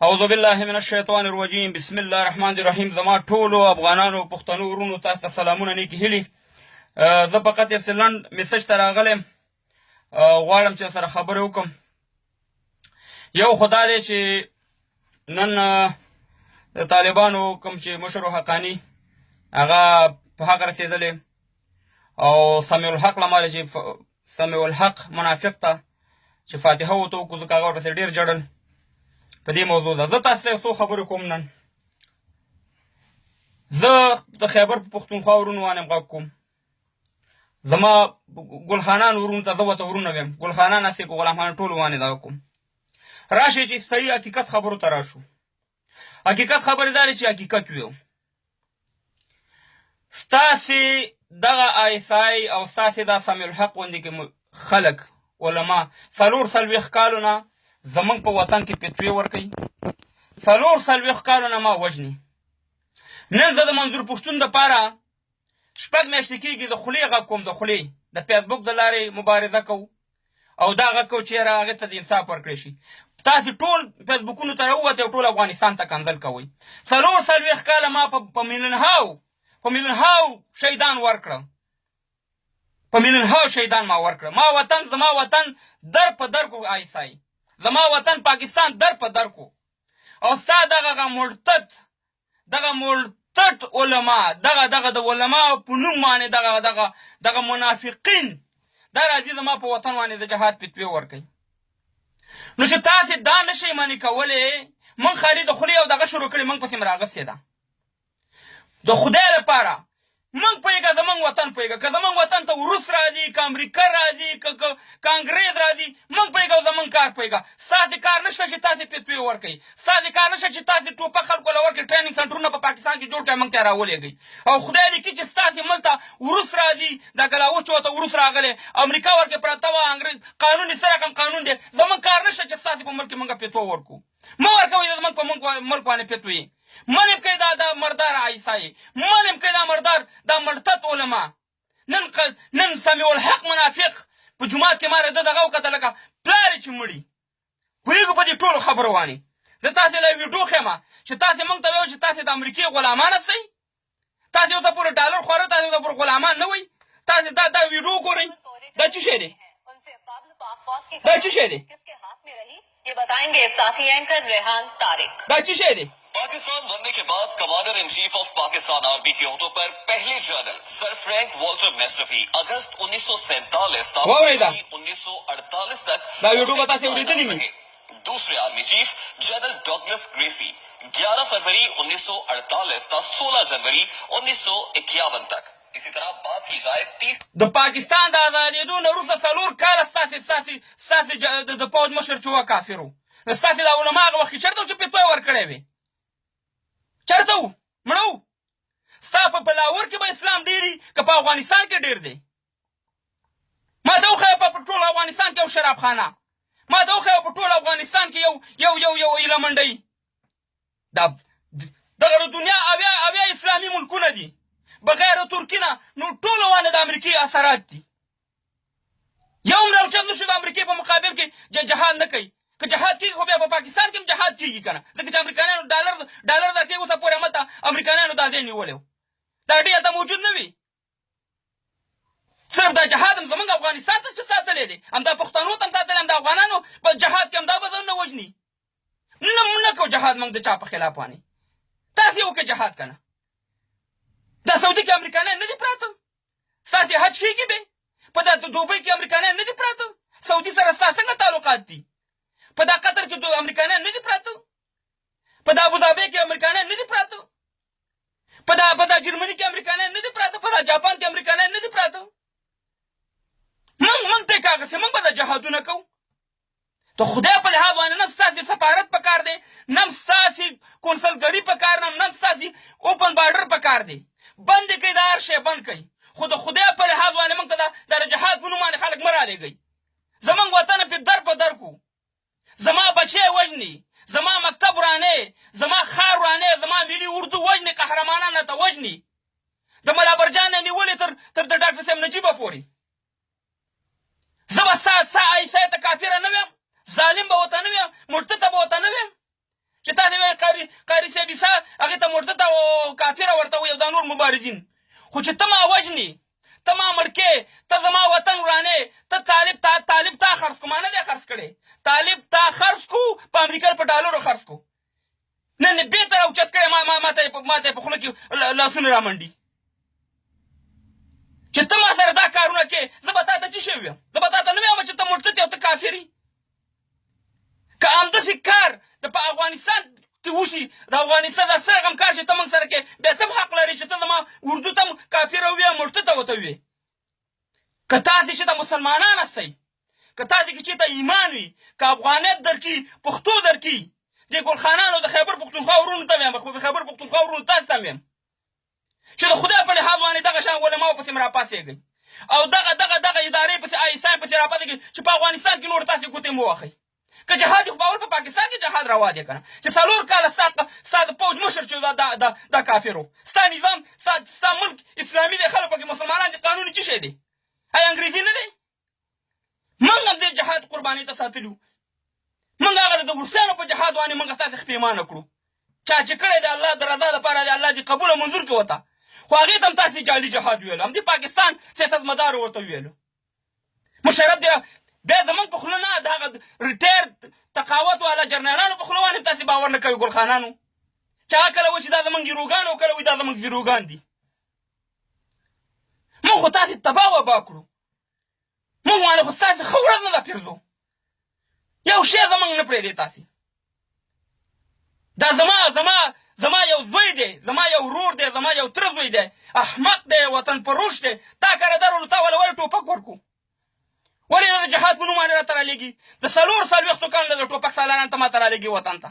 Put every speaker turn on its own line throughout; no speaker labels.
اعوذ بالله من الشیطان الرجیم بسم الله الرحمن الرحیم. زما ټولو افغانانو پښتنو ورونو تاسو ته سلامونه نیکې هیلې. زه فقط یو څه لنډ میسج ته راغلی غواړم چې سره خبرې وکړم. یو خو دا دی چې نن د طالبانو کوم چې مشر حقاني هغه په حق رسېدلی او سمیع الحق لماله چې سمیع الحق منافق ته چې فاتحه ورته وکړو ځکه هغه ورپسې ډېر جړل په دې موضوع ده. زه تاسو ته څو خبرې کوم. نن زه د خیبر په پښتونخوا ورونو باندې غږ کوم. زما ګلخانان ورونو ته زه ورته ورونه ویم، ګلخانان هسې په غلام خان ټولو باندې دا کوم. راشئ چې صحیح حقیقت خبرو ته راشو. حقیقت خبرې دا دی چې حقیقت ویو. ستاسې دغه ایسای او ستاسې دا سمیع الحق غوندې کې خلک علما 440 کالو نه زمونږ په وطن کې فتوې ورکوي، 440 کالو نه ما وژني. نن زه د منظور پښتون دپاره 6 میاشتې کېږي د خولې غږ کوم، د خولې د فیسبوک د لارې مبارزه کوو او دا غږ کوو چې یاره هغې ته د انصاف ورکړی شي. تاسې ټول فیسبوکونو ته راووتئ او ټول افغانستان ته کنځل کوئ. 440 کاله ما په میلیونهاو شهیدان ورکړه، په میلیونهاو شهیدان ما ورکړه. ما وطن زما وطن در په در کو ایسای، زما وطن پاکستان در په در کو. او ستا دغه مرتد علما دغه د علماو په نوم باندې دغه منافقین دا راځي زما په وطن باندې د جهاد فتوې ورکوي. نو چې تاسې دا نشئ منې کولی، موږ خالي د خولې او دغه شروع کړې، موږ پسې م راغسې ده. د خدای لپاره موږ پوهېږه زموږ وطن پوهېږه، که زموږ وطن ته روس راځي، که امریکا راځي، که انګریز راځي، موږ پوهېږه او زموږ کار پوهېږه. ستاسې کار نشته چې تاسې فتوې ورکوئ، ستاسې کار نشته چې تاسې ټوپک خلکو له ورکړئ، ټریننګ سنټرونه په پاکستان کې جوړ کړئ موږ ته یې راولېږئ. او خدای دې کړي چې ستاسې ملک ته روس راځي، دا کلاوچ ورته روس راغلی، امریکا ورکې پرته وه، انګریز قانون یې څه رقم قانون دی. زموږ کار نشته چې ستاسې په ملک کې موږ فتوا ورکړو. مه ورکوئ زموږ په ملک باندې فتوې. منم کوي دا مردار عیسای، منم کوي دا مردار دا مرتد علما. نن سمیع الحق منافق په جومات کې ما رده دغه وکته لکه پلار یې چې مړي. پوهېږو په دې ټولو خبرو باندې. زه تاسې له ویډیو ښیم چې تاسې موږ ته ویل چې تاسې د امریکې غلامان هستئ، تاسې اوسه پورې ډالر خواره، تاسې اوسه پورې غلامان نه وئ. تاسې دا ویډیو ګورئ، دا څه شی دی؟ دا څه شی دی؟
ये बताएंगे साथी एंकर रेहान तारिक।
دا څه شی دی؟
पाकिस्तान बनने के बाद commander in chief of Pakistan army के ओहदों पर पहले general sir Frank Walter Messervy अगस्त 1947 तक 1948 तक दूसरे army chief general Douglas Gracey 11 फरवरी 1948 तक 16 जनवरी 1951 तक. इसी तरह बात की जाए 30
د پاکستان د آزادېدو نه وروسته 4 کاله ستاسې د پوځ مشر چې وه کافر و. نو ستاسې د علما هغه وخت کې چېرته و چې فتوا یې ورکړی وې؟ چېرته و؟ مړه و. ستا په لاهور کې به اسلام ډېر وي که په افغانستان کې ډېر دی؟ ما ته وښیه په ټول افغانستان کې یو شرابخانه، ما ته وښیه په ټول افغانستان کې یو ایله منډۍ. دغه د دنیا اویا اسلامي ملکونه دي بغیر د ترکي نه، نو ټولو باندې د امریکې اثرات دي. یو هم راوچت نه شو د امریکې په مقابل کې جهاد نه کوي. که جهاد کېږي خو بیا په پاکستان کې هم جهاد کېږي که نه، ځکه چې امریکایانو ډالر درکوي. اوسه پورې همته امریکایانو دا ځای نیولی و، دا ډې هلته موجود نه وي. صرف دا جهاد هم زموږ افغانستان ته ساتلی دی، همدا پښتنو ته هم ساتلی، همدا افغانانو په جهاد کې همدا به ځانونه وژني. نه کوو جهاد موږ د چا په خلاف باندې. تاسې وکړئ جهاد که نه. دا سعودي کې امریکایان نه دي پراته؟ ستاسې حج کېږي بې؟ په دا دوبۍ کې امریکایان نه دي پراته؟ سعودي سره ستا څنګه تعلقات دي؟ په دا قطر کې امریکایان نه دي پراته؟ په دا ابوظبي کې امریکایان نه دي پراته؟ په دا جرمني کې امریکایان نه دي پراته؟ په دا جاپان کې امریکایان نه دي پراته؟ موږ ټیک اخیستې، موږ به دا جهادونه کوو. د خدای په لحاظ باندې نه ستاسې سفارت په کار دی، نه ستاسې کونسلګري په کار، نه ستاسې اوپن بارډر په کار دی. بند یې کوي، دا هر شی بند کوي، خو د خدای په لحاظ باندې موږ ته د جهاد په نوم باندې خلک مه رالېږئ. زموږ وطن پې در په در کو، زما بچی وژني، زما مکتب ورانې، زما ښار ورانې، زما ملي اردو وژني، قهرمانان راته وژني، د ملا برجان نه نیولې تر د ډاکټر صاحب نجیبه پورې. زه به ستا عیسی ته کافره نه ویم، ظالم به ورته نه ویم، مرتد به ورته نه ویم چې قاري صاحب عیسی هغې ته مرتد او کافره ورته وایي او دا نور مبارزین خو چې ته ما وجنې ته ما مړ کې ته زما وطن ورانې ته طالب تا خرڅ کو ما نه دی خرڅ کړی طالب تا خرڅ کو په امریکا په ډالرو خرڅ کو نن یې بېرته راوچت کړی ما ته یې په خوله کې لاسونه رامنډي چې ته ما سره دا کارونه کې زه به تا ته څه شی ویم زه به تا ته نه ویم چې ته مرتد یې او ته کافر یې که همداسې کار د په افغانستان کې وشي د افغانستان دا څه رقم کار چې ته موږ سره کې بیا ته هم حق لرې چې ته زما اردو ته هم کافره ووایې مرتده ورته ووایې که تاسې چې د مسلمانان هستئ که تاسې کې چې ته ایمان وي که افغانیت درکړي پښتو درکړي د ګلخانانو د خیبر پښتونخوا ورونو ته ویم خو د خیبر پښتونخوا ورونو تاسو ته ویم چې د خدای په لحاظ باندې دغه شان علماو پسې م راپاڅېږئ او دغه ادارې پسې آیسان پسې راپاڅېږئ چې په افغانستان کې نور تاسې ګوتې مه وهئ که جهاد یې خو باور په پاکستان کې جهاد روا دی که نه چې 4 کاله ستا د پوځ مشر چې دا کافر و ستا نظام ستا ملک اسلامي دی خلک پکې مسلمانان دي قانون څه شی دی آیا انګریزي نه دی موږ هم دې جهاد قربانۍ ته ساتلي وو موږ هغه د روسیانو په جهاد باندې موږ ستاسې پښیمانه کړو چا چې کړی د الله د رضا دپاره د الله دې قبول او منظور کړي ورته خو هغې ته هم تاسې جعلي جهاد ویلو همدې پاکستان سیاستمدارو ورته ویلو مشرف دی بیا زمونږ په خوله نه د هغه ریټایر تقاوت والا جرنالانو په خوله باندې تاسې باور نه کوئ ګلخانانو چې هغه کله وایي چې دا زمونږ هیروګان او کله وایي دا زمونږ زیروګان دي موږ خو تاسې تباه وباه کړو موږ باندې خو ستاسې ښه ورځ نه ده پېرزو یو شی زمونږ نه پرېږدی تاسې دا زما یو زوی دی زما یو ورور دی زما یو تره زوی دی احمق دی وطن پروش دی تا کاردارو تا ولې ټوپک ورکړو ولې د جهاد په نوم باندې راته رالېږي د 4 کالو د ټوپک سالاران ته ماته رالېږي وطن ته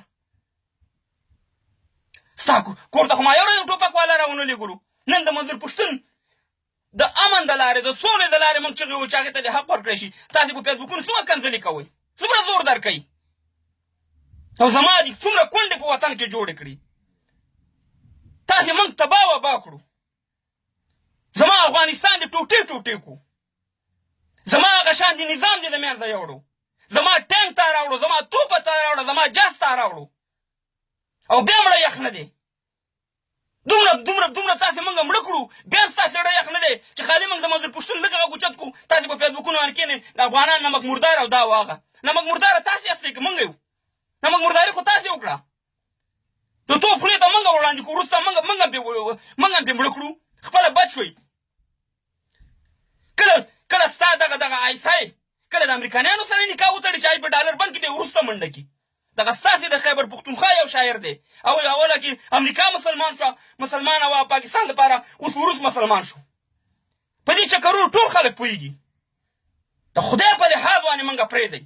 ستا کور ته خو ما یو ورځ ټوپک والا راونه لېږلو نن د منظور پښتون د امن د لارې د سولې د لارې موږ چغې وو چې هغې ته دې حق ورکړی شي تاسې په فیسبوکونو څومره کنځلې کوئ څومره زور درکوئ او زما دي څومره کونډې په وطن کې جوړې کړي تاسې موږ تباه وباه کړو زما افغانستان دې ټوټې ټوټې کړو زما هغه شان دي نظام دې د منځه یوړو زما ټینک ته راوړو زما توپه ته راوړو زما جس ته راوړو او بیا مړه یخ نه دی دومره تاسې موږ مړه کړو بیا هم ستاسې زړه یخ نه دی چې خالي موږ د منظور پښتون لږ غږ اوچت کړو تاسې په فیسبوکونو باندې کښېنئ د افغانان نمک مردار او دا و هغه نمک مرداره تاسې یاستئ که موږ یو نمک مرداري خو تاسې وکړه د توپ خولې ته موږ وړاندې کړو وروسته موږ هم پرې مړه کړو خپله بد شوئ کله ستا دغه آیسای کله د امریکایانو سره نکاح وتړي چې هغې په ډالر بند کړي بیا وروسته منډه کړي دغه ستاسې د خیبر پښتونخوا یو شاعر دی او اوله کې امریکا مسلمان شو مسلمان او پاکستان دپاره اوس وروس مسلمان شو په دې چکرونو ټول خلک پوهېږي د خدای په لحاظ باندې موږ پرېږدئ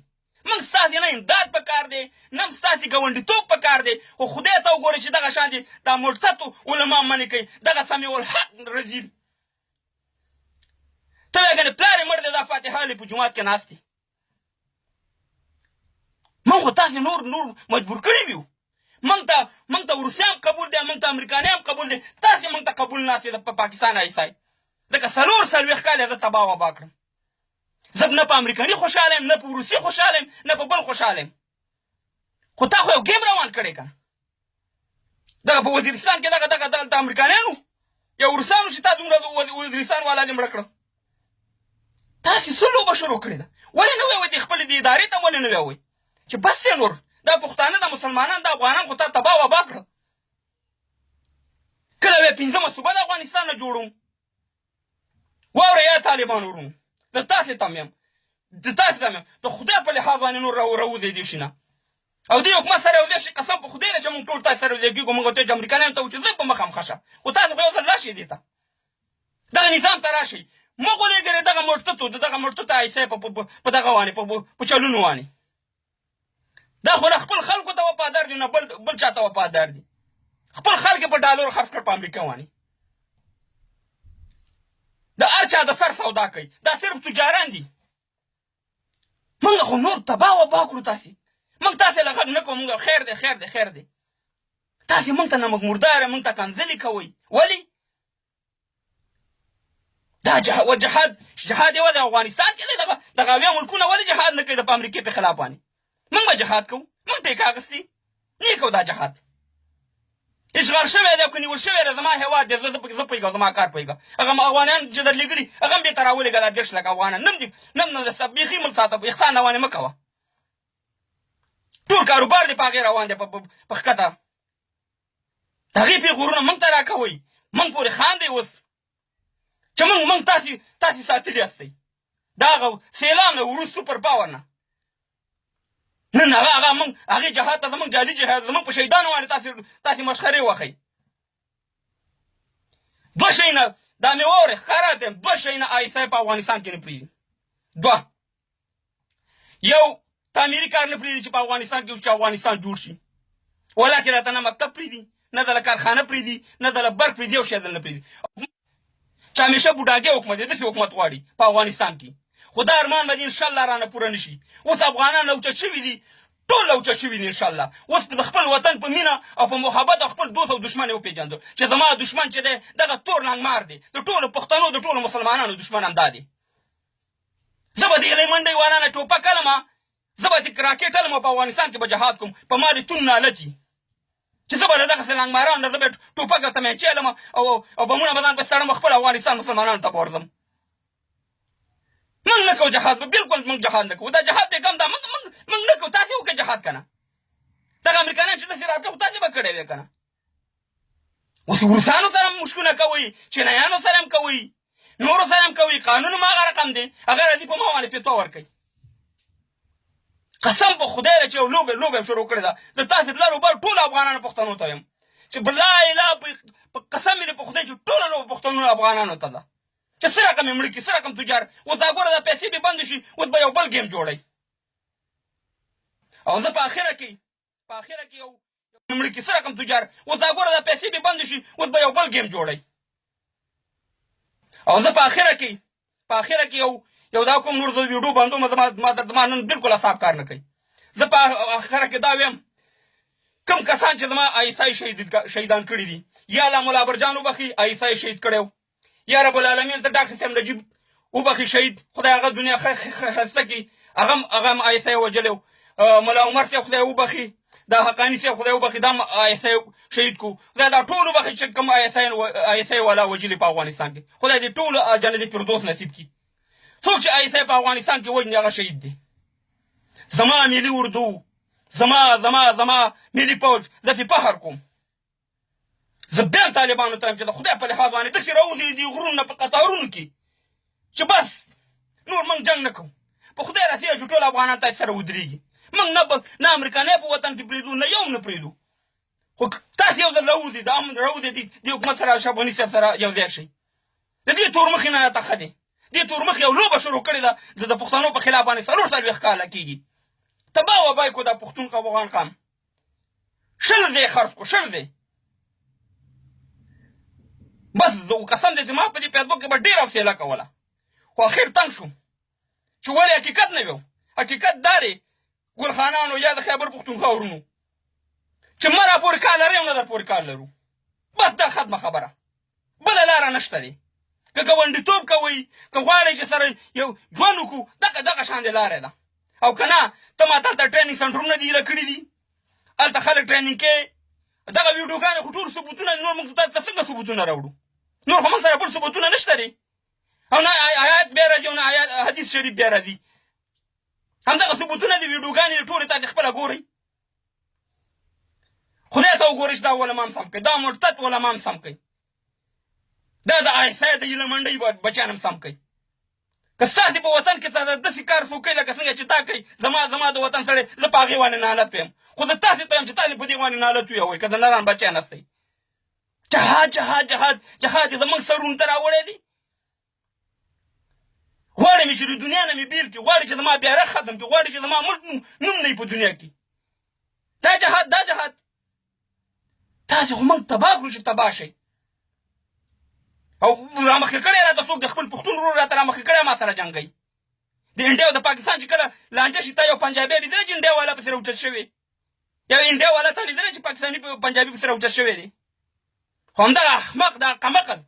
موږ ستاسې نه امداد پکار دی نه هم ستاسې ګاونډیتوب پکار دی خو خدای ته وګورئ چې دغه شان دي دا مرتدو علما منې کوي دغه سمیع الحق رزیل ته وایې ګنې پلار یې مړ دی دا فاتحه لې په جومات کې ناست دی موږ خو تاسې نور مجبور کړي وي موږ ته روسیان قبول دی موږ ته امریکایان قبول دی تاسې موږ ته قبول ناست دی په پاکستان ایسای ځکه 40 کاله زه تباه وباه کړم زه نه په امریکایي خوشحاله یم نه په روسي خوشحاله یم نه په بل خوشحاله یم خو تا خو یو ګیم روان کړی که نه دغه په وزیرستان کې دغه د امریکایانو یا روسانو چې تا دومره وزیرستان والا دې مړه کړه تاسې څه لوبه شروع کړې ده ولې نه ویوئ دې خپلې دې ادارې ته ولې نه ویوئ چې بس یې نور دا پښتانه د مسلمانان د افغانان خو تا تباه وباه کړه کله وایې 5مه صوبه د افغانستان نه جوړوم واوره یا طالبان ورونو د تاسې ته یم د خدای په لحاظ باندې نور راوځئ دې شي نه او دې حکومت سره یو ځای شي قسم په خدای دی چې موږ ټول تاسې سره یو ځای کېږو موږ ته چې امریکایانو ته وو چې زه په مخامخه شه خو تاسې خو یو ځل راشئ دې ته دغه نظام ته راشئ موږ ولېږلې دغه مرتد د دغه مرتد ایسای په دغه باندې په چلونو باندې دا خو نه خپل خلکو ته وفادار دي نه بل چا ته وفادار دي خپل خلک په ډالرو خرڅ کړ په امریکا باندې د هر چا د سر سودا کوي دا صرف تجاران دي موږ خو نور تباه وباه کړو موږ تاسې له غږ نه کوو موږ خیر دی تاسې موږ ته نمک مرداره موږ ته کنځلې کوئ ولې دا جهاد یوازې افغانستان کې دی دغه اویا ملکونه ولې جهاد نه کوي د په امریکې په خلاف باندې موږ به جهاد کوو موږ ټیکه اخیستې نه کوو دا جهاد اشغال شوی دی او که نیول شوی دی زما هېواد دی زه پوهېږم زما کار پوهېږم هغه افغانان چې در لېږلي هغه هم بېرته راولېږه دا 30 لکه افغانان نن بیخي ملک ساته احسان روانې مه کوه ټول کاروبار دی په هغې روان دی په ښکته د هغې پېښې غرونه موږ ته راکوئ موږ پورې خاندئ اوس چې موږ تاسې ساتلي یاستئ د هغه سیلاب نه وروست سوپر پاور نه نن هغه موږ هغې جهاد ته زموږ جعلي جهاد زموږ په شهیدانو باندې تاسې مسخرې وښئ دوه شیونه دا مې واورئ ښکاره ته یم دوه شیونه ISI په افغانستان کې نه پرېږدي دوه یو تعمیري کار نه پرېږدي چې په افغانستان کې چې افغانستان جوړ شي ولا کې راته نه مکتب پرېږدي نه دله کارخانه پرېږدي نه دله برق پرېږدي یو شی دله نه پرېږدي چې همیشه بوډاګي حکومت دی داسې حکومت غواړي په افغانستان کې خو دا ارمان به دې انشاءالله رانه پوره نه شي اوس افغانان اوچت شوي دي ټول اوچت شوي دي انشاءالله اوس د خپل وطن په مینه او په محبت او خپل دوست او دشمن یې وپېژندو چې زما دشمن چې دی دغه تور لنګمار دی د ټولو پښتنو د ټولو مسلمانانو دشمن همدا دی زه به د هیلۍ منډۍ والا نه ټوپک المه زه به راکېټ المه په افغانستان کې به جهاد کوم په ما دې تون نالتي چې زه به له دغسې لنګمارانو نه زه به ټوپک او تمانچې الم او بمونه به ځان پسې تړم خپل افغانستان مسلمانانو ته به ورځم موږ نه کوو جهاد بالکل موږ جهاد نه کوو دا جهاد دی کم دا موږ نه کوو تاسې وکړئ جهاد که نه دغه امریکایان چې داسې راتله خو تاسې به کړی وی که نه اوس روسانو سره هم مشکونه کوئ چینایانو سره هم کوئ نورو سره هم کوئ قانون هم هغه رقم دی هغه راځي په ما باندې فتوا ورکوي قسم په خدای دی چې یو لوبه یې شروع کړې ده زه تاسې لر وبر ټولو افغانانو پښتنو ته یم چې لا اله په قسم مې په خدای چې ټوله لوبه پښتنو افغانانو ته ده چې څه رقم یې مړه کړي څه رقم تجار اوس دا ګوره دا پیسې به بندې شي اوس به یو بل ګیم جوړوي او زه په اخره کې یو مړه کړي څه رقم تجار اوس دا ګوره دا پیسې به بندې شي اوس به یو بل ګیم جوړوي او زه په اخره کې یو دا کوم نور د ویډیو باندې زما نن بالکل اعصاب کار نه کوي زه په اخره کې دا ویم کوم کسان چې زما ISI شهیدان کړي دي یا الله ملا برجان وبخي ISI شهید کړی یا رب العالمین ته ډاکټر صاحب نجیب وبخي شهید خدای هغه دنیا ښایسته کړي هغه هم ISI وجلی ملا عمر صاحب خدای وبخي دا حقاني صاحب خدای وبخي دا هم ISI شهید کو خدای دا ټول وبخي چې کوم ISI والا وجلي په افغانستان کې خدای دې ټول جنت فردوس نصیب کړي څوک چې ISI په افغانستان کې وجني هغه شهید دی زما ملي اردو زما ملي فوج زه پې فخر کوم زه بیا هم طالبانو ته یم چې د خدای په لحاظ باندې داسې راوځي دي غرونه په قطارونو کې چې بس نور موږ جنګ نه کوو په خدای راسیږه چې ټول افغانان تاسې سره ودرېږي موږ نه امریکانۍ په وطن کې پرېږدو نه یو نه پرېږدو خو تاسې یو ځل راوځئ د حکومت سره اشرف غني صاحب سره یو ځای شئ د دې تورمخې نه راته ښه دی دې تورمخ یو لوبه شروع کړې ده د پښتنو په خلاف باندې 40 کاله کېږي تباه وبای کو دا پښتون افغان قام شل ځای خرڅ کو شل ځای بس قسم دې چې ما په دې فیسبوک کې به ډېره حوصله کوله خو اخر تنګ شوم چې ولې حقیقت نه وي حقیقت دا دی ګل خانانو یا د خیبر پښتونخوا ورونو چې ما را پورې کار لرئ او نه در پورې کار لرو بس دا ختمه خبره بله لاره نشته دی که ګاونډیتوب کوئ که غواړئ چې سره یو ژوند وکړو دغه شان دې لاره ده او که نه ته ما ته ټرېننګ سنټرونه دي ایله کړي دي هلته خلک ټرېننګ کوي دغه ویډیوګانې خو ټول ثبوتونه نور موږ تاسو ته څنګه ثبوتونه راوړو نور خو موږ سره بل ثبوتونه نشته دی او نه آیات بیا راځي او نه حدیث شریف بیا راځي همدغه ثبوتونه دي ویډیوګانې ټولې تاسې خپله ګورئ خدای ته وګورئ چې دا علما هم سم کوي دا مرتد علما هم سم کوي دا د ISI د هیله منډۍ بچیان هم سم کوي که ستاسې په وطن کې داسې کار څوک کوي لکه څنګه چې تا کوي زما د وطن سړی زه په هغې باندې نالت ویم خو زه تاسې ته یم چې تاسې په دې باندې نالت ویوئ که د نران بچیان هستئ جهاد یې زموږ سرونو ته راوړی دی غواړي مې چې د دنیا نه مې بېل کړي غواړي چې زما بیرغ ختم کړي غواړي چې زما ملک نوم نه وي په دنیا کې دا جهاد تاسې خو موږ تباه کړو چې تباه شئ او رامخې کړی راته څوک د خپل پښتون ورور راته رامخې کړی ما سره جنګوي د انډیا او د پاکستان چې کله لانجه شي تا یو پنجابی لیدلی چې انډیا والا پسې راوچت شوی یا انډیا والا تا لیدلی چې پاکستاني پنجابي پسې راوچت شوی دی خو همدغه احمق دا قمقل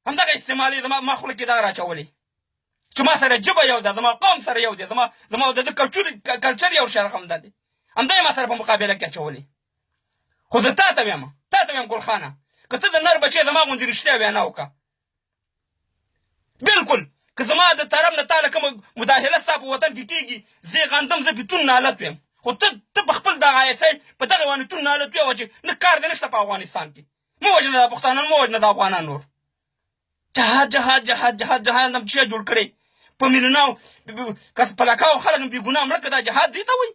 همدغه استعمالي ما خوله کې دغه راچولی چې ما سره ژبه یو ده زما قوم سره یو دی زما د کلچر یو شی رقم ده دی همدا یې ما سره په مقابله کې اچولی خو زه تا ته ویم تا ته وایم ګلخانه که ته د نر بچې زما غوندې رښتیا وینا وکړه بلکل که زما د طرف نه تا له کومه مداخله ستا په وطن کې کېږي زه یې غندم زه پې تون نالت ویم خو ته په خپل دغه ایسۍ په دغه باندې تون نالت ویوه چې نه کار دی نشته په افغانستان کې مه وژنه د پښتانان مه وژنه د افغانان نور جهاد جهاد جهاد جهاد جهاد هم څه جوړ کړی په میلیوناو په لکاو خلک هم بېګناه مړه که دا جهاد دی ته وایي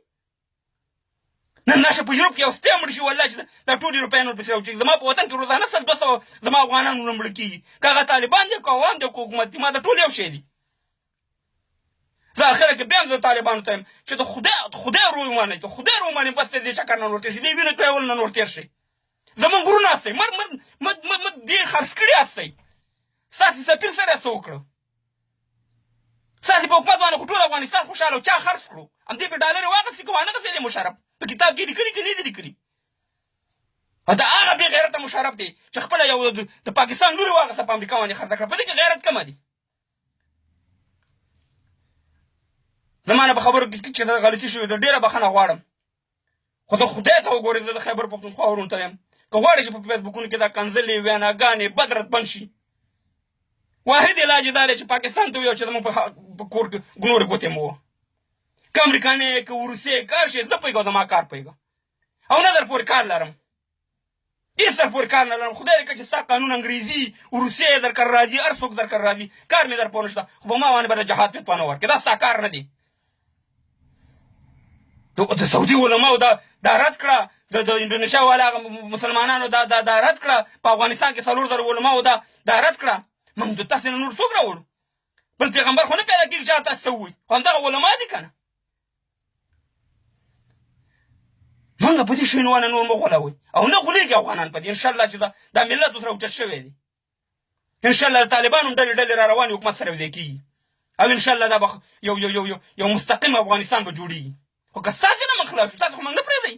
نن راشه په یوروپ کې یو سپی مړ شي والله چې دا ټول اروپایان ورپسې راوچېږي زما په وطن کې روزانه 200 زما افغانان ونه مړه کېږي که هغه طالبان دی که عوام دی که حکومت دی ما ته ټول یو شی دي زه اخره کې بیا هم زه طالبانو ته یم چې د خدای روی ومنئ د خدای روی ومنئ بس دې چکر نه ورتېر شي دې وینې تویول نه ورتېر شئ زمونږ ورونه هستئ مه دې خرڅ کړي هستئ ستاسې سفیر سره یې څه وکړه ستاسې په حکومت باندې خو ټول افغانستان خوشحاله و چا خرڅ کړو همدې په ډالر یې واخېستې که وانه غسې دی مشرف په کتاب کې لیکلي که نه دي لیکلي دا هغه بې غیرته مشرف دی چې خپله یو د پاکستان لورې واخېسته په امریکا باندې خرڅه کړه په دې کې غیرت کمه دي زما نه په خبرو کې چې غلطي شوې ده ډېره بخښنه غواړم خو ته خدای ته وګورې زه د خیبر پښتونخوا ورونو ته یم که غواړې چې په فیسبوکونو کې دا کنځلې ویاناګانې بد رد بند شي واحد علاج دا دی چې پاکستان ته ویو چې زموږ په کور کې ګنورې ګوتې مو وه که امریکانې که وروسیې که هر شی زه پوهېږم زما کار پوهېږم او نه در پورې کار لرم هېڅ در پورې کار نه لرم خدای دې کړه چې ستا قانون انګریزي روسیې در کره راځي هر څوک در کره راځي کار مې در پوه نشته خو په ما باندې به د جهاد فتوا نه ورکړې دا ستا کار نه دی د سعودي علماو دا رد کړه د انډونیشیا والا مسلمانانو دا رد کړه په افغانستان کې 4,000 علماو دا رد کړه موږ د تاسې نه نور څوک راوړو بل پیغمبر خو نه پیدا کېږي چې تاسو ته ووایي خو همدغه علما دي که نه موږ په دې شوي نوانه نور مه غولوئ او نه غولېږي افغانان په دې انشاءالله چې دا ملت اوس راوچت شوی دی انشاءالله د طالبانو هم ډلې را روانې حکومت سره یوځای کېږي او انشاءالله دا به یو مستقیم افغانستان به جوړېږي خو که ستاسې نه موږ خلاص شو تاسې خو موږ نه پرېږدئ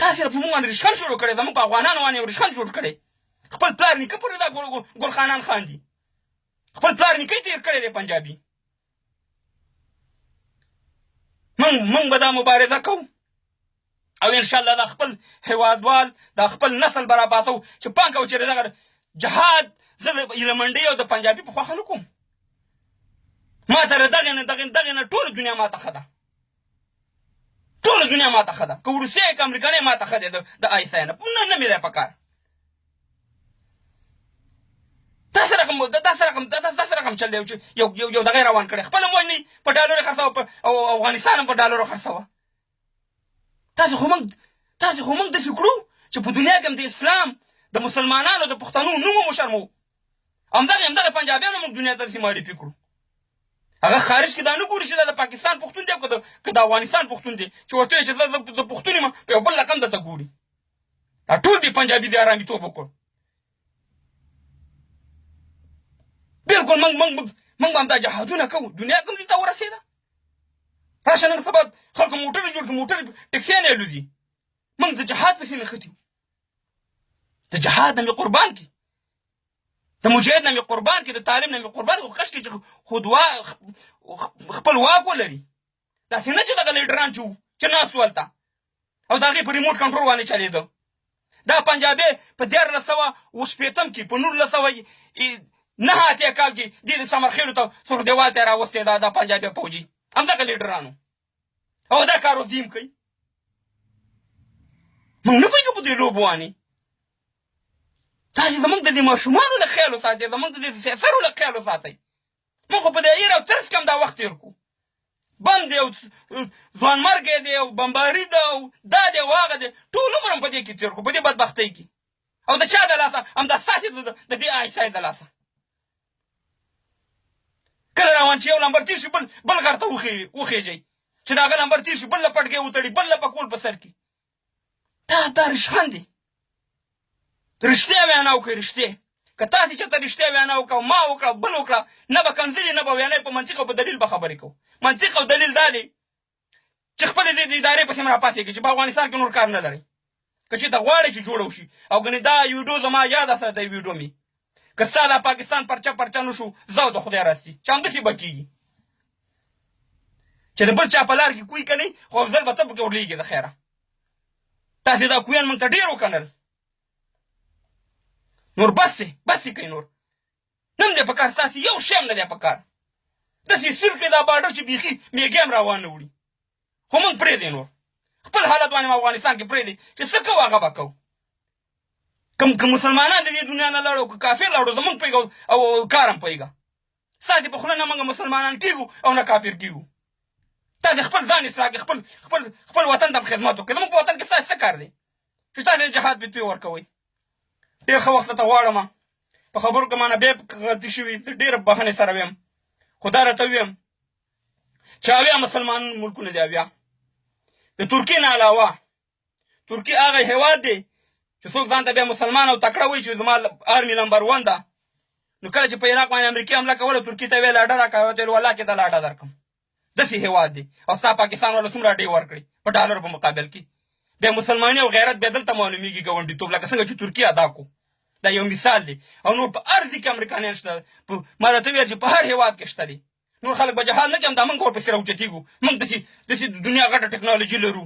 تاسې را په موږ باندې رشخند شروع کړی زموږ په افغانانو باندې یو رشخند جوړ کړی خپل پلار نیکه پورې دا ګلخانان خان دي خپل پلار نیکه یې تېر کړی دی پنجابي موږ به دا مبارزه کوو او انشاءالله دا خپل هیوادوال دا خپل نسل به راپاڅو چې پام کوو چې دغه جهاد زه د هیلهمنډۍ او د پنجابي په خوښه نه کوم ما ته دغې نه ټوله دنیا ما ته ښه ده ټوله دنیا ما ته ښه ده که وروسیې که امریکانۍ ما ته ښه دی د آیسای نه مې دی په کار داسې رقم چل دی چې یو دغه روان کړی خپله هم وژنئ په ډالرو یې خرڅوه او افغانستان هم په ډالرو خرڅوه تاسې خو موږ داسې کړو چې په دنیا کې هم د اسلام د مسلمانانو د پښتنو نوم هم وشرموو همدغه پنجابیانو موږ دنیا ته داسې معرفي کړو هغه خارج کې دا نه ګوري چې دا د پاکستان پښتون دی که د افغانستان پښتون دی چې ورته وایي چې زه د پښتون یم په یو بل رقم درته ګوري دا ټول دی پنجابي دی ارامېتوب وکړ بلکل موږ هم دا جهادونه کوو دنیا کوم دې ته ورسېده راشه نن سبا خلکو موټرې جوړ کړي موټرې ټکسیانې یې الوځي موږ د جهاد پسې نښتي یو د جهاد نه مې قربان کړي د مجاهد نه مې قربان کړي د تعلیم نه مې قربان کړي خو کشکې چې خپل واک ولري داسې نه چې دغه لیډران چې وو چې ناست وو هلته او د هغې په ریموټ کنټرول باندې چلېده دا پنجابی په 1980 کې په 1909 کال کې دې د سمرخېلو ته سور دیوال ته یې راوستی دا پنجابی فوجي همدغه لیډرانو او دا کار اوس دیم کوي موږ نه پوهېږو په دې لوبو باندې تاسې زموږ د دې ماشومانو له خیال وساتئ زموږ د دې سیاسرو له خیال وساتئ موږ خو په دې ایر او ترس کې هم دا وخت تېر کړو بم دی او ځوانمرګی دی او بمباري ده او دا دی او هغه دی ټول عمر هم په دې کې تېر کړو په دې بدبختۍ کې او د چا د لاسه همدا ستاسې د دې آیسای د لاسه کله روان چې یو نمبر تېر شي بل غر ته وخېږئ چې د هغه نمبر تېر شي بل له پټکۍ وتړي بل له پکول په سر کې دا رشخند دی رښتیا وینا وکړئ رښتیا که تاسې چېرته رښتیا وینا وکړه او ما وکړه بل وکړه نه به کنځلې نه به ویلی په منطق او په دلیل به خبرې کوو منطق او دلیل دا دی چې خپلې د ادارې پسې م راپاڅېږي چې په افغانستان کې نور کار نه لرئ که چېرته غواړئ چې جوړه وشي او ګنې دا ویډیو زما یاده ساتئ ویډیو مې که ستا دا پاکستان پرچه نه شو زه او د خدای راستي چې همداسې به کېږي چې د بل چا په لار کې کوی که نه خو افضل به ته پکې ورلېږي د خیره تاسې دا کویان موږ ته ډېر وکنل نور بس کوي نور نم دی په کار ستاسې یو شی هم نه دی په کار داسې سیر کوي دا باډر چې بیخي میږی هم راوان نه وړي خو موږ پرېږدی نور خپل حالت باندې افغانستان کې پرېږدي چې څه کوو هغه به کوو که مسلمانان د دې دنیا نه لاړو که کافر لاړو زموږ پوهېږو او کار هم پوهېږه ستاسې په خوله نه موږ مسلمانان کېږو او نه کافر کېږو تاسې خپل ځان اصلاح کړئ خپل وطن ته هم خدمت وکړئ زموږ په وطن کې ستاسې څه کار دی چې تاسې جهاد فتوی ورکوئ ډېر ښه وخت ته غواړم په خبرو کې مانه بیا غلطي شوي ډېره بخښنې سره ویم خو دا راته ویم چې اویا مسلمان ملکونه دي اویا د ترکیې نه علاوه ترکیې هغه هېواد دی چې څوک ځان ته بیا مسلمان او تکړه وایي چې زما آرمي نمبر 1 ده نو کله چې په عراق باندې امریکې حمله کوله ترکیې ته ویې لاډه راکوه ته والله کې دا لاډه درکړم داسې هېواد دی او ستا پاکستان والا څومره ډې ورکړي په ډالرو په مقابل کې بیا مسلماني او غیرت بیا دلته معلومیږي ګاونډیتوب لکه څنګه چې ترکیې ادا کړو دا یو مثال دی او نور په هر ځای کې امریکایان شته ما راته ویل چې په هر هېواد کې شته دي نور خلک به جهاد نه کوي همدا موږ ورپسې راوچتېږو موږ داسې د دنیا غټه ټکنالوژي لرو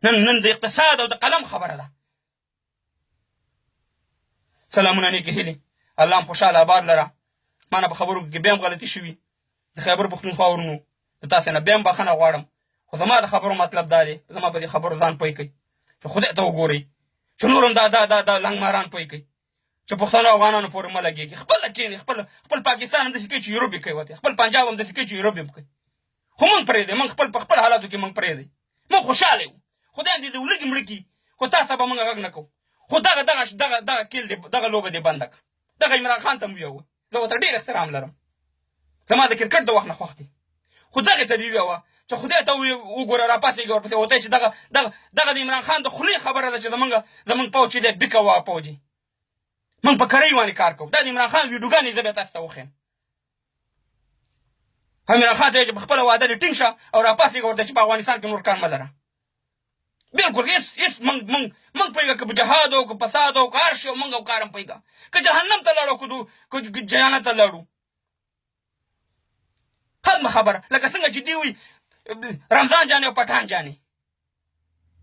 نن د اقتصاد او د قلم خبره ده سلامونه نیکې هیلې الله هم خوشحاله آباد لره ما نه په خبرو کې بیا هم غلطي شوي د خیبر پښتونخوا ورونو د تاسې نه بیا هم بخښنه غواړم خو زما د خبرو مطلب دا دی زما په دې خبرو ځان پوه کړئ چې خدای ته وګورئ چې نور هم دا لنګماران پوه کړئ چې پښتنو افغانانو پورې مه لګېږي خپله کښېنئ خپل پاکستان هم داسې کوي چې یوروپ یې کوي ورته خپل پنجاب هم داسې کوي چې یوروپ یې کوي خو موږ پرېږدئ موږ په خپل حالاتو کې موږ پرېږدئ موږ خوشحاله یو خدای دې لږې مړه کړي خو تاسو به موږ غږ نه کوو خو دغه کیل دی دغه لوبه دې بنده کړه دغه عمران خان ته مو ویوه زه ورته ډېر احترام لرم زما د کرکټ د وخت نه خوښ دی خو دغې ته دې ویوه چې خدای ته وګوره راپاڅېږي ورپسې ورته چې دغه د عمران خان د خولې خبره ده چې زموږ پوځ چې دی بیکه وه پوځي موږ په کرۍ باندې کار کوو دا د عمران خان ویډیوګانې زه بیا تاسو ته وښیم عمران خان ته چې په خپله واده دې ټینګ شه او راپاڅېږه ورته چې په افغانستان کې نور کار مه لره بالکل هېڅ موږ پوهېږه که په جهاد او که فساد او که هر شی موږ او کار هم پوهېږه که جهنم ته لاړو که جنت ته لاړو ختمه خبره لکه څنګه چې دوی وایي رمضان جانې او پټان جانې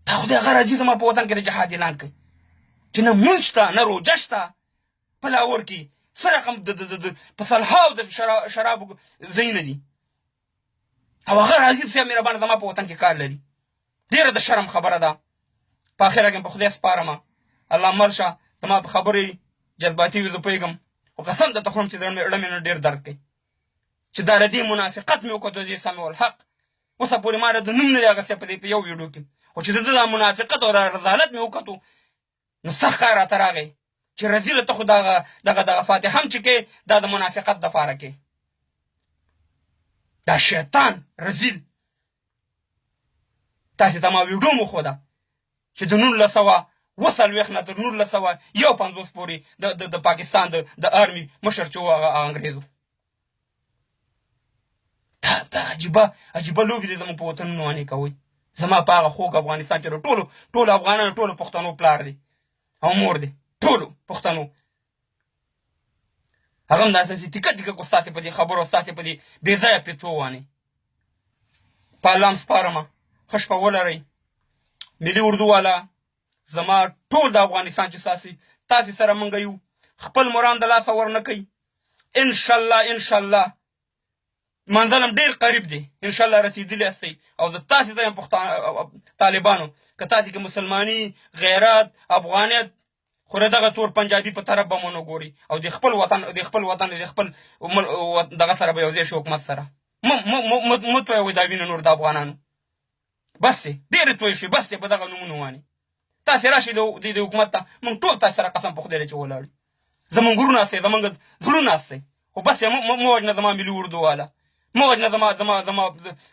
دا خدای هغه راځي زما په وطن کې د جهاد اعلان کوي چې نه مونځ شته نه روژه شته په لاهور کې څه رقم په سلهاو د شرابو ځایونه دي او هغه راځي پسې مهربانه زما په وطن کې کار لري ډېره د شرم خبره ده په اخره کې په خدای سپارم الله مل شه زما په خبرې جذباتي وي زه پوهېږم خو قسم درته خورم چې زړه مې نه ډېر درد کوي چې دا د دې منافقت مې وکړ د دې سمع الحق اوسه پورې ما د نوم نه دی اخیستی په یو ویډیو کې خو چې د ده دا منافقت او رذالت مې وکتو نو سخت کار راته راغی چې رذیله ته خو دغه فاتحه هم چې کوې دا د منافقت دپاره کوې دا شیطان رذیل تاسې ته ما ویډیو مو ښوده چې د 1940 نه تر 1951 پورې د پاکستان د آرمي مشر چې و هغه انګریز دا عجیبه لوبې دي زموږ په وطنونو باندې کوئ زما په هغه خوږ افغانستان چې د ټولو افغانانو ټولو پښتنو پلار دی او مور دی ټولو پښتنو هغه هم داسې تیکه کړو ستاسې په دې خبرو ستاسې په دې بې ځایه پیتو وانې په الله هم سپارمه ښه شپه ولرئ ملي اردو والا زما ټول د افغانستان چې تاسې سره موږ یو خپل مرام د لاسه ورنه کوي انشاءالله منزل هم ډېر قریب دی انشاءالله رسېدلی هستئ او د تاسې ته یم طالبانو که تاسې کې مسلماني غیرت افغانیت خو د دغه تور پنجابي په طرف به مو نه ګوري او د خپل وطن د خپل دغه سره به یو ځای شو حکومت سره مه تویوئ دا وینه نور د افغانانو بس دی ډېرې توی شوې بس دی په دغه نومونو باندې تاسې راشئ د حکومت ته موږ ټول تاسې سره قسم په خدای دی چې ولاړ زموږ ورونه هستئ زموږ زړونه هستئ خو بس مه وژنه زما ملي اردو والا مه وژنه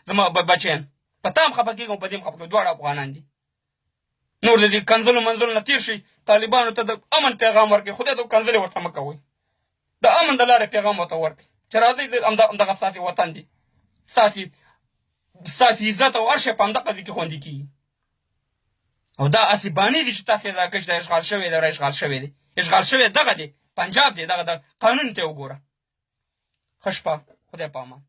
زما بچیان په تا هم خفه کېږم په دې هم خفه کېږم دواړه افغانان دي نور د دې کنځلو منځلو نه تېر شئ طالبانو ته د امن پیغام ورکړئ خدای ته کنځلې ورته مه کوئ د امن د لارې پیغام ورته ورکړئ چې راځئ همدغه ستاسې وطن دی ستاسې عزت او هر شی په همدغه دې کې خوندي کېږي او دا هسې بانې دي چې تاسې دا کش دا اشغال شوی دی اشغال شوی دی اشغال شوی دغه دی پنجاب دی دغه د قانون ته وګوره ښه شپه خدای په امان